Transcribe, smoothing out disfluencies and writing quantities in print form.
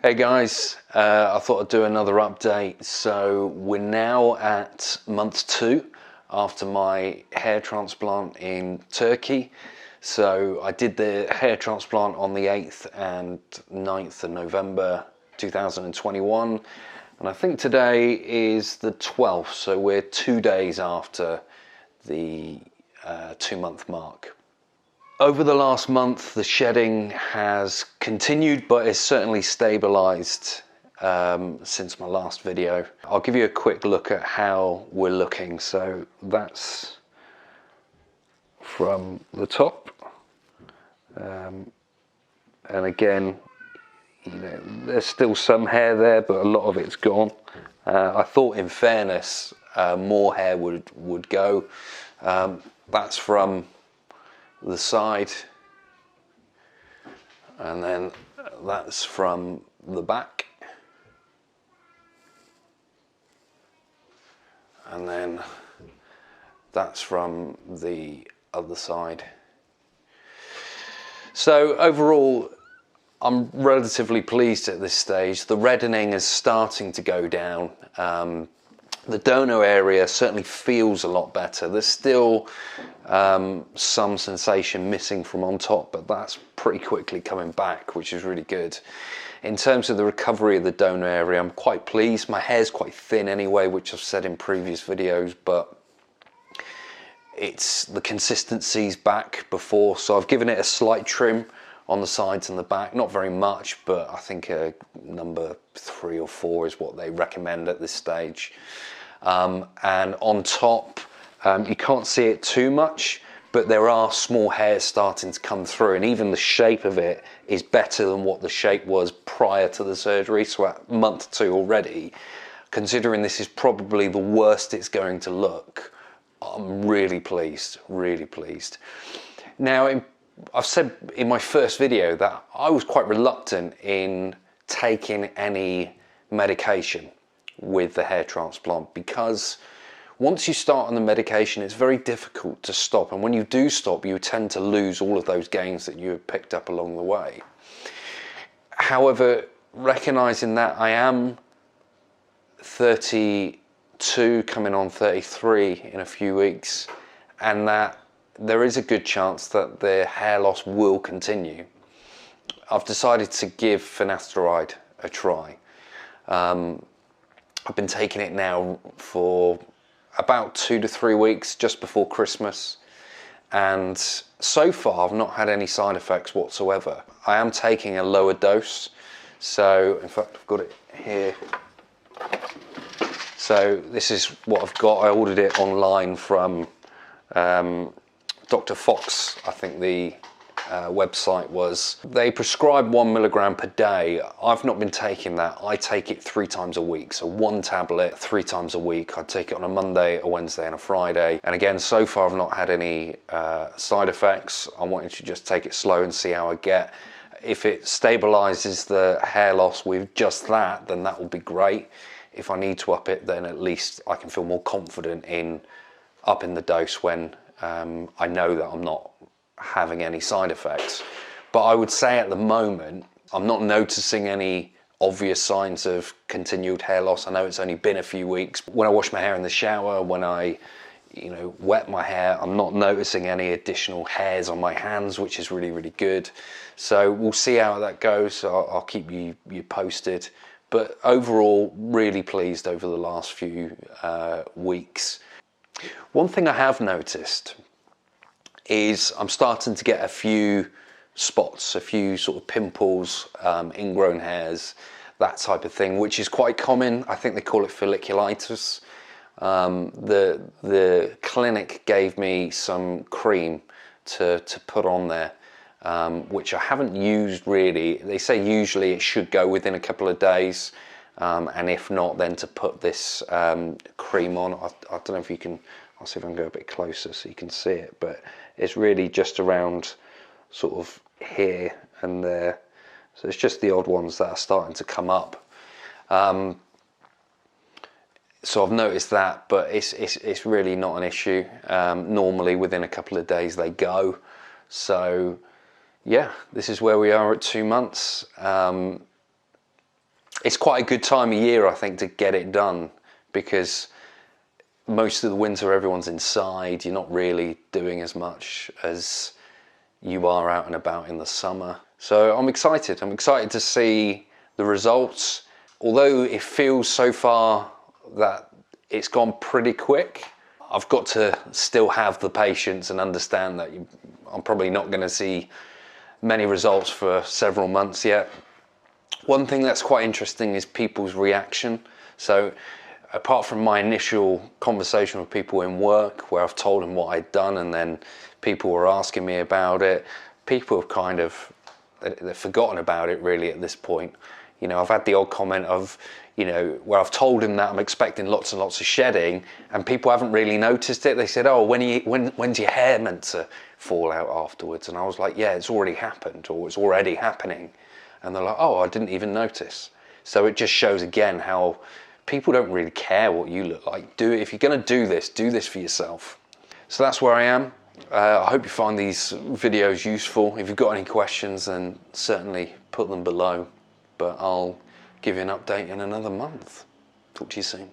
Hey guys, I thought I'd do another update. So we're now at month 2 after my hair transplant in Turkey. So I did the hair transplant on the 8th and 9th of November 2021, and I think today is the 12th, so we're 2 days after the 2-month mark. Over the last month, the shedding has continued, but it's certainly stabilized since my last video. I'll give you a quick look at how we're looking. So that's from the top. And again, you know, there's still some hair there, but a lot of it's gone. I thought, in fairness, more hair would go. That's from the side, and then that's from the back, and then that's from the other side. So overall, I'm relatively pleased at this stage. The reddening is starting to go down. The donor area certainly feels a lot better. There's still some sensation missing from on top, but that's pretty quickly coming back, which is really good. In terms of the recovery of the donor area, I'm quite pleased. My hair's quite thin anyway, which I've said in previous videos, but the consistency's back before, so I've given it a slight trim on the sides and the back, not very much, but I think number 3 or 4 is what they recommend at this stage. And on top, you can't see it too much, but there are small hairs starting to come through, and even the shape of it is better than what the shape was prior to the surgery. So at month 2 already, considering this is probably the worst it's going to look, I'm really pleased, really pleased. Now, I've said in my first video that I was quite reluctant in taking any medication with the hair transplant, because once you start on the medication, it's very difficult to stop, and when you do stop, you tend to lose all of those gains that you have picked up along the way. However, recognizing that I am 32, coming on 33 in a few weeks, and that there is a good chance that the hair loss will continue, I've decided to give Finasteride a try. I've been taking it now for about 2 to 3 weeks, just before Christmas, and so far I've not had any side effects whatsoever. I am taking a lower dose, so in fact I've got it here. So this is what I've got. I ordered it online from Dr. Fox, I think the website was. They prescribe 1 milligram per day. I've not been taking that. I take it 3 times a week, so 1 tablet 3 times a week. I take it on a Monday, a Wednesday and a Friday, and again, so far I've not had any side effects. I wanted to just take it slow and see how I get. If it stabilizes the hair loss with just that, then that will be great. If I need to up it, then at least I can feel more confident in upping the dose when I know that I'm not having any side effects. But I would say at the moment, I'm not noticing any obvious signs of continued hair loss. I know it's only been a few weeks. When I wash my hair in the shower, when I wet my hair, I'm not noticing any additional hairs on my hands, which is really, really good. So we'll see how that goes. I'll keep you posted. But overall, really pleased over the last few weeks. One thing I have noticed is I'm starting to get a few spots, a few sort of pimples, ingrown hairs, that type of thing, which is quite common. I think they call it folliculitis. The clinic gave me some cream to put on there, which I haven't used really. They say usually it should go within a couple of days, and if not, then to put this cream on. I don't know if you can, I'll see if I can go a bit closer so you can see it, but it's really just around sort of here and there. So it's just the odd ones that are starting to come up. So I've noticed that, but it's really not an issue. Normally within a couple of days they go. So yeah, this is where we are at 2 months. it's quite a good time of year, I think, to get it done, because most of the winter everyone's inside. You're not really doing as much as you are out and about in the summer. So I'm excited to see the results. Although it feels so far that it's gone pretty quick, I've got to still have the patience and understand that I'm probably not going to see many results for several months yet. One thing that's quite interesting is people's reaction. So apart from my initial conversation with people in work where I've told them what I'd done and then people were asking me about it, people have kind of, they've forgotten about it really at this point. You know, I've had the odd comment of, you know, where I've told them that I'm expecting lots and lots of shedding and people haven't really noticed it. They said, oh, when's your hair meant to fall out afterwards? And I was like, yeah, it's already happened, or it's already happening. And they're like, oh, I didn't even notice. So it just shows again how people don't really care what you look like. Do it, if you're gonna do this for yourself. So that's where I am. I hope you find these videos useful. If you've got any questions, then certainly put them below. But I'll give you an update in another month. Talk to you soon.